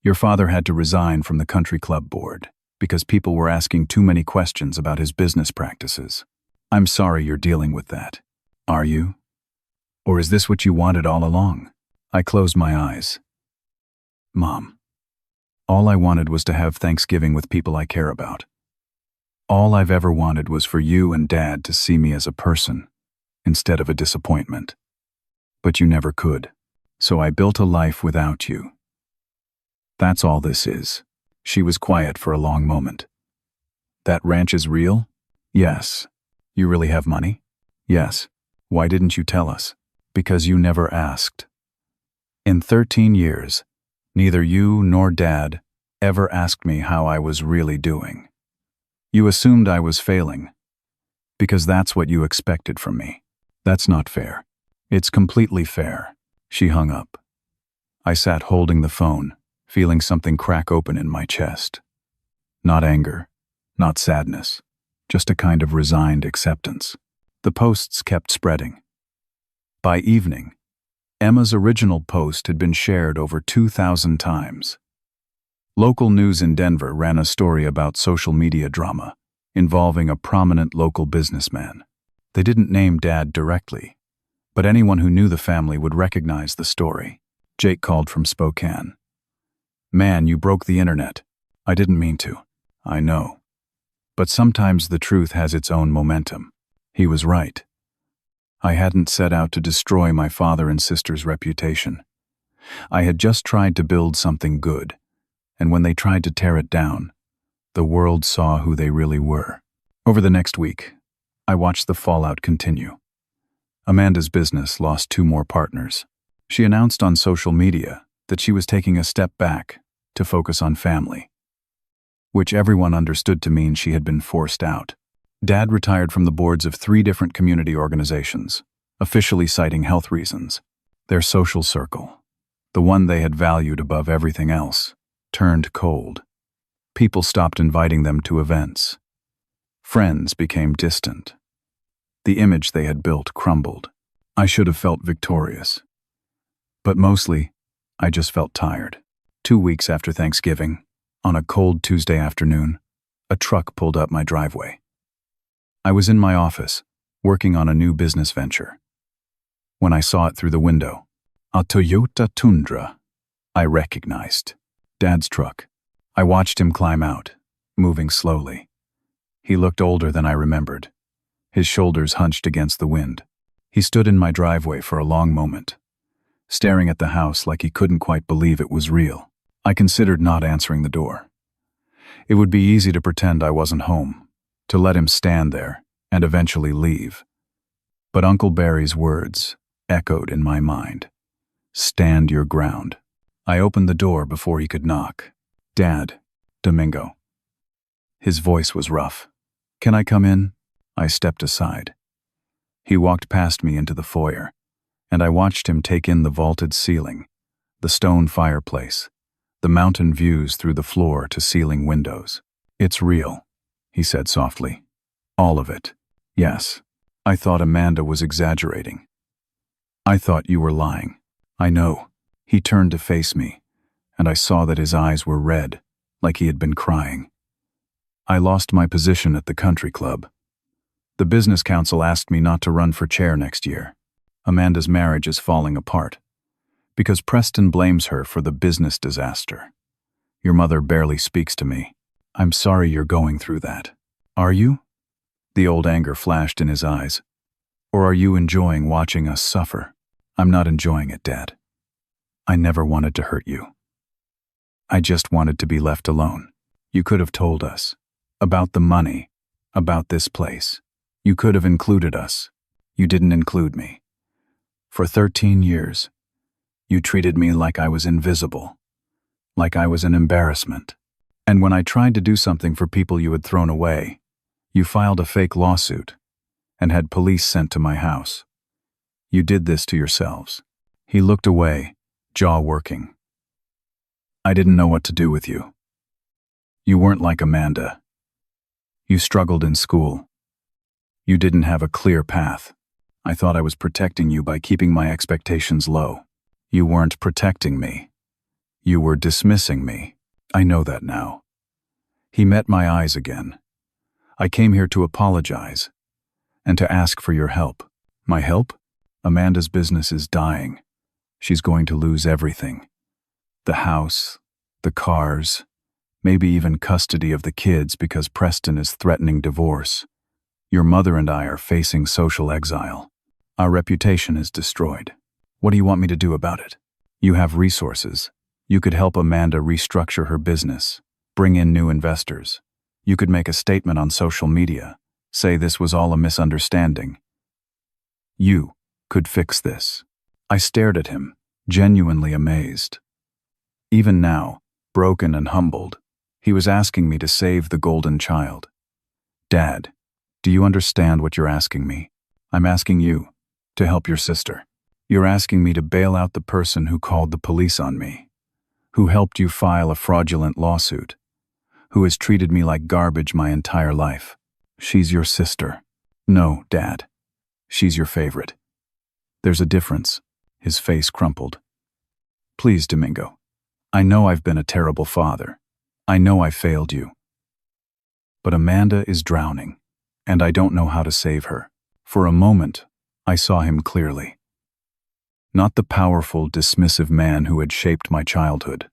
Your father had to resign from the country club board because people were asking too many questions about his business practices. I'm sorry you're dealing with that. Are you? Or is this what you wanted all along?" I closed my eyes. "Mom, all I wanted was to have Thanksgiving with people I care about. All I've ever wanted was for you and Dad to see me as a person, instead of a disappointment. But you never could. So I built a life without you. That's all this is." She was quiet for a long moment. "That ranch is real?" "Yes." "You really have money?" "Yes." "Why didn't you tell us?" "Because you never asked. In 13 years, neither you nor Dad ever asked me how I was really doing. You assumed I was failing, because that's what you expected from me. That's not fair." "It's completely fair." She hung up. I sat holding the phone, feeling something crack open in my chest. Not anger, not sadness, just a kind of resigned acceptance. The posts kept spreading. By evening, Emma's original post had been shared over 2,000 times. Local news in Denver ran a story about social media drama involving a prominent local businessman. They didn't name Dad directly, but anyone who knew the family would recognize the story. Jake called from Spokane. "Man, you broke the internet." "I didn't mean to." "I know. But sometimes the truth has its own momentum." He was right. I hadn't set out to destroy my father and sister's reputation. I had just tried to build something good, and when they tried to tear it down, the world saw who they really were. Over the next week, I watched the fallout continue. Amanda's business lost 2 more partners. She announced on social media that she was taking a step back to focus on family, which everyone understood to mean she had been forced out. Dad retired from the boards of 3 different community organizations, officially citing health reasons. Their social circle, the one they had valued above everything else, turned cold. People stopped inviting them to events. Friends became distant. The image they had built crumbled. I should have felt victorious. But mostly, I just felt tired. 2 weeks after Thanksgiving, on a cold Tuesday afternoon, a truck pulled up my driveway. I was in my office, working on a new business venture. When I saw it through the window, a Toyota Tundra, I recognized. Dad's truck. I watched him climb out, moving slowly. He looked older than I remembered, his shoulders hunched against the wind. He stood in my driveway for a long moment, staring at the house like he couldn't quite believe it was real. I considered not answering the door. It would be easy to pretend I wasn't home, to let him stand there and eventually leave. But Uncle Barry's words echoed in my mind. Stand your ground. I opened the door before he could knock. Dad, Domingo. His voice was rough. Can I come in? I stepped aside. He walked past me into the foyer, and I watched him take in the vaulted ceiling, the stone fireplace, the mountain views through the floor-to-ceiling windows. It's real, he said softly. All of it. Yes. I thought Amanda was exaggerating. I thought you were lying. I know. He turned to face me, and I saw that his eyes were red, like he had been crying. I lost my position at the country club. The business council asked me not to run for chair next year. Amanda's marriage is falling apart, because Preston blames her for the business disaster. Your mother barely speaks to me. I'm sorry you're going through that. Are you? The old anger flashed in his eyes. Or are you enjoying watching us suffer? I'm not enjoying it, Dad. I never wanted to hurt you. I just wanted to be left alone. You could have told us. About the money. About this place. You could have included us. You didn't include me. For 13 years, you treated me like I was invisible. Like I was an embarrassment. And when I tried to do something for people you had thrown away, you filed a fake lawsuit and had police sent to my house. You did this to yourselves. He looked away, jaw working. I didn't know what to do with you. You weren't like Amanda. You struggled in school. You didn't have a clear path. I thought I was protecting you by keeping my expectations low. You weren't protecting me. You were dismissing me. I know that now. He met my eyes again. I came here to apologize and to ask for your help. My help? Amanda's business is dying. She's going to lose everything. The house, the cars, maybe even custody of the kids because Preston is threatening divorce. Your mother and I are facing social exile. Our reputation is destroyed. What do you want me to do about it? You have resources. You could help Amanda restructure her business, bring in new investors. You could make a statement on social media, say this was all a misunderstanding. You could fix this. I stared at him, genuinely amazed. Even now, broken and humbled, he was asking me to save the golden child. Dad, do you understand what you're asking me? I'm asking you to help your sister. You're asking me to bail out the person who called the police on me, who helped you file a fraudulent lawsuit, who has treated me like garbage my entire life. She's your sister. No, Dad. She's your favorite. There's a difference. His face crumpled. Please, Domingo. I know I've been a terrible father. I know I failed you. But Amanda is drowning, and I don't know how to save her. For a moment, I saw him clearly. Not the powerful, dismissive man who had shaped my childhood,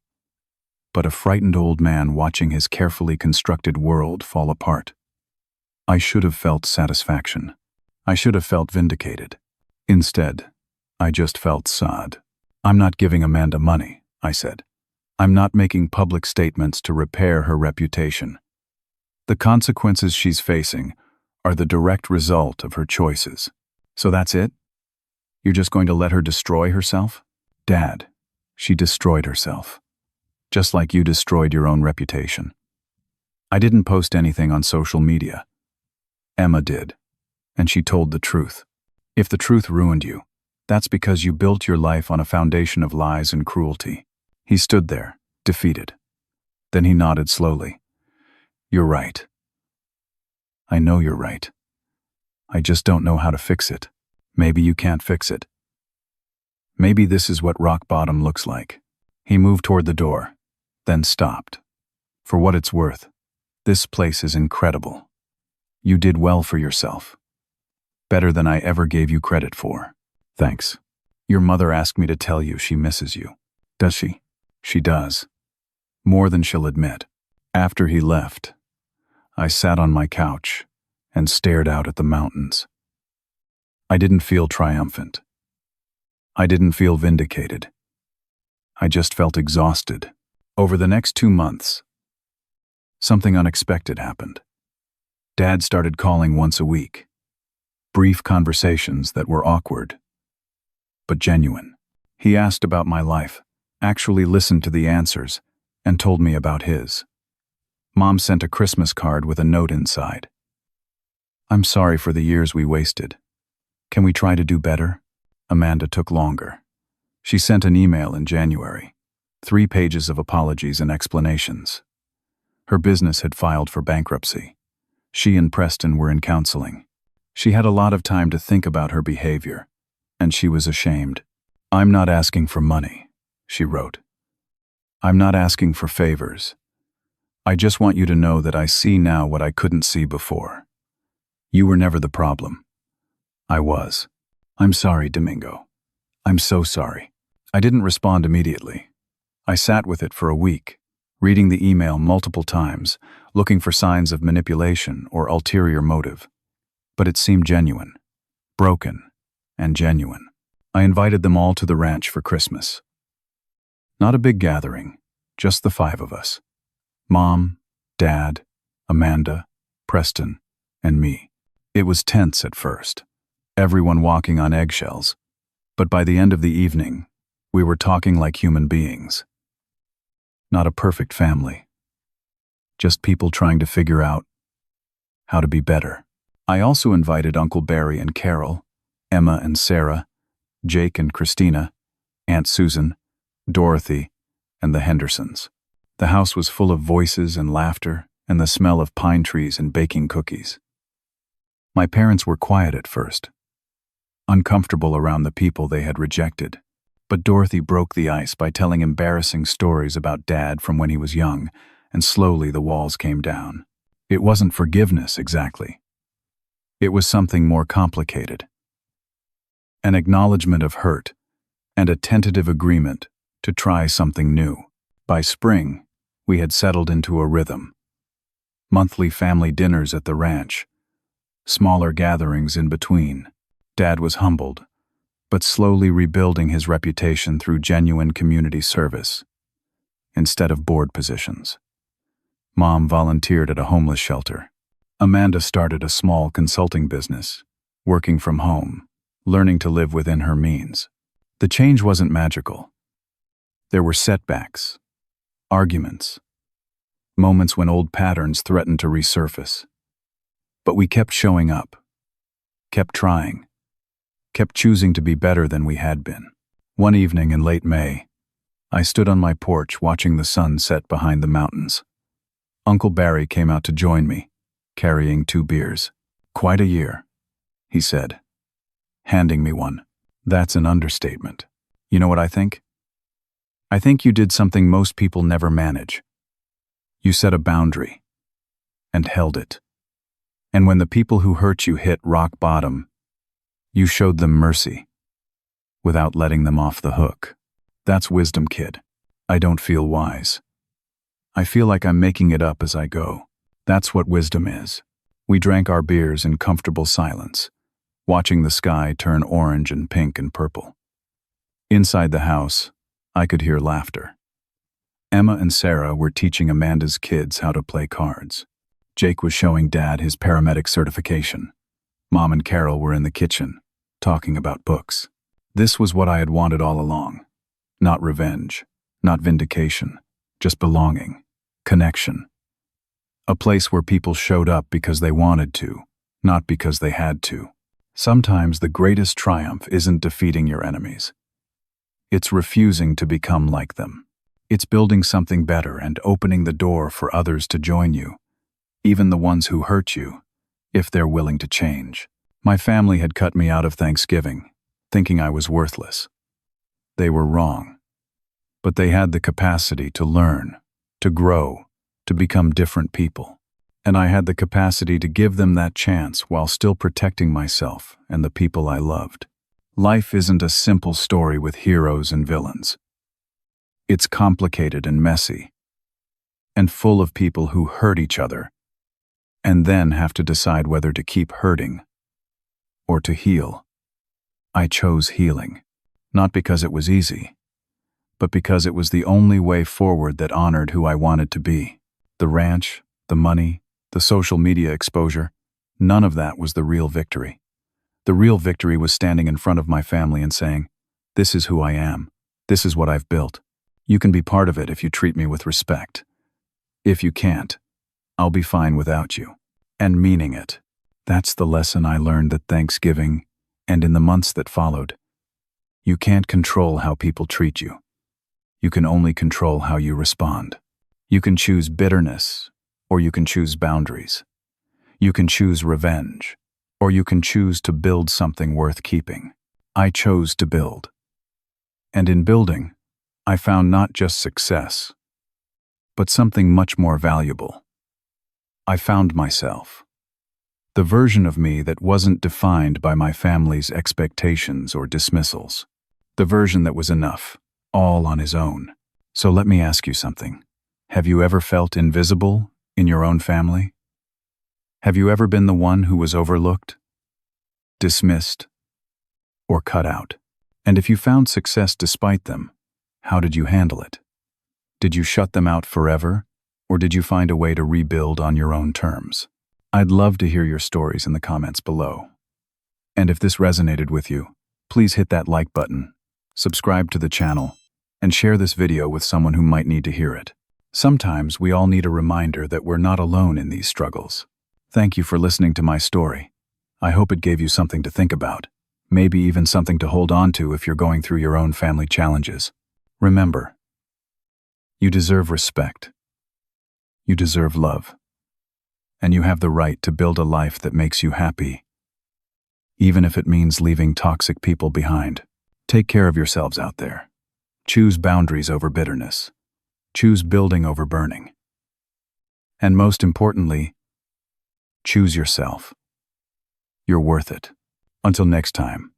but a frightened old man watching his carefully constructed world fall apart. I should have felt satisfaction. I should have felt vindicated. Instead, I just felt sad. I'm not giving Amanda money, I said. I'm not making public statements to repair her reputation. The consequences she's facing are the direct result of her choices. So that's it? You're just going to let her destroy herself? Dad, she destroyed herself. Just like you destroyed your own reputation. I didn't post anything on social media. Emma did, and she told the truth. If the truth ruined you, that's because you built your life on a foundation of lies and cruelty. He stood there, defeated. Then he nodded slowly. You're right. I know you're right. I just don't know how to fix it. Maybe you can't fix it. Maybe this is what rock bottom looks like. He moved toward the door, then stopped. For what it's worth, this place is incredible. You did well for yourself. Better than I ever gave you credit for. Thanks. Your mother asked me to tell you she misses you. Does she? She does. More than she'll admit. After he left, I sat on my couch and stared out at the mountains. I didn't feel triumphant. I didn't feel vindicated. I just felt exhausted. Over the next 2 months, something unexpected happened. Dad started calling once a week. Brief conversations that were awkward, but genuine. He asked about my life, actually listened to the answers, and told me about his. Mom sent a Christmas card with a note inside. "I'm sorry for the years we wasted. Can we try to do better?" Amanda took longer. She sent an email in January, 3 pages of apologies and explanations. Her business had filed for bankruptcy. She and Preston were in counseling. She had a lot of time to think about her behavior, and she was ashamed. "I'm not asking for money," she wrote. "I'm not asking for favors. I just want you to know that I see now what I couldn't see before. You were never the problem. I was. I'm sorry, Domingo. I'm so sorry." I didn't respond immediately. I sat with it for a week, reading the email multiple times, looking for signs of manipulation or ulterior motive. But it seemed genuine, broken, and genuine. I invited them all to the ranch for Christmas. Not a big gathering, just the 5 of us. Mom, Dad, Amanda, Preston, and me. It was tense at first, everyone walking on eggshells. But by the end of the evening, we were talking like human beings. Not a perfect family. Just people trying to figure out how to be better. I also invited Uncle Barry and Carol, Emma and Sarah, Jake and Christina, Aunt Susan, Dorothy, and the Hendersons. The house was full of voices and laughter and the smell of pine trees and baking cookies. My parents were quiet at first, uncomfortable around the people they had rejected. But Dorothy broke the ice by telling embarrassing stories about Dad from when he was young, and slowly the walls came down. It wasn't forgiveness exactly. It was something more complicated. An acknowledgement of hurt, and a tentative agreement to try something new. By spring, we had settled into a rhythm. Monthly family dinners at the ranch, smaller gatherings in between. Dad was humbled, but slowly rebuilding his reputation through genuine community service, instead of board positions. Mom volunteered at a homeless shelter. Amanda started a small consulting business, working from home, learning to live within her means. The change wasn't magical. There were setbacks, arguments, moments when old patterns threatened to resurface. But we kept showing up, kept trying, kept choosing to be better than we had been. One evening in late May, I stood on my porch watching the sun set behind the mountains. Uncle Barry came out to join me, carrying 2 beers. "Quite a year," he said, handing me one. "That's an understatement. You know what I think? I think you did something most people never manage. You set a boundary, and held it. And when the people who hurt you hit rock bottom, you showed them mercy, without letting them off the hook. That's wisdom, kid. I don't feel wise. I feel like I'm making it up as I go. That's what wisdom is." We drank our beers in comfortable silence, watching the sky turn orange and pink and purple. Inside the house, I could hear laughter. Emma and Sarah were teaching Amanda's kids how to play cards. Jake was showing Dad his paramedic certification. Mom and Carol were in the kitchen, talking about books. This was what I had wanted all along. Not revenge, not vindication, just belonging, connection. A place where people showed up because they wanted to, not because they had to. Sometimes the greatest triumph isn't defeating your enemies. It's refusing to become like them. It's building something better and opening the door for others to join you, even the ones who hurt you, if they're willing to change. My family had cut me out of Thanksgiving, thinking I was worthless. They were wrong. But they had the capacity to learn, to grow, to become different people. And I had the capacity to give them that chance while still protecting myself and the people I loved. Life isn't a simple story with heroes and villains. It's complicated and messy, and full of people who hurt each other, and then have to decide whether to keep hurting or to heal. I chose healing, not because it was easy, but because it was the only way forward that honored who I wanted to be. The ranch, the money, the social media exposure, none of that was the real victory. The real victory was standing in front of my family and saying, "This is who I am. This is what I've built. You can be part of it if you treat me with respect. If you can't, I'll be fine without you." And meaning it. That's the lesson I learned at Thanksgiving and in the months that followed. You can't control how people treat you. You can only control how you respond. You can choose bitterness, or you can choose boundaries. You can choose revenge, or you can choose to build something worth keeping. I chose to build. And in building, I found not just success, but something much more valuable. I found myself. The version of me that wasn't defined by my family's expectations or dismissals. The version that was enough, all on his own. So let me ask you something. Have you ever felt invisible in your own family? Have you ever been the one who was overlooked, dismissed, or cut out? And if you found success despite them, how did you handle it? Did you shut them out forever, or did you find a way to rebuild on your own terms? I'd love to hear your stories in the comments below. And if this resonated with you, please hit that like button, subscribe to the channel, and share this video with someone who might need to hear it. Sometimes we all need a reminder that we're not alone in these struggles. Thank you for listening to my story. I hope it gave you something to think about, maybe even something to hold on to if you're going through your own family challenges. Remember, you deserve respect. You deserve love. And you have the right to build a life that makes you happy, even if it means leaving toxic people behind. Take care of yourselves out there. Choose boundaries over bitterness. Choose building over burning. And most importantly, choose yourself. You're worth it. Until next time.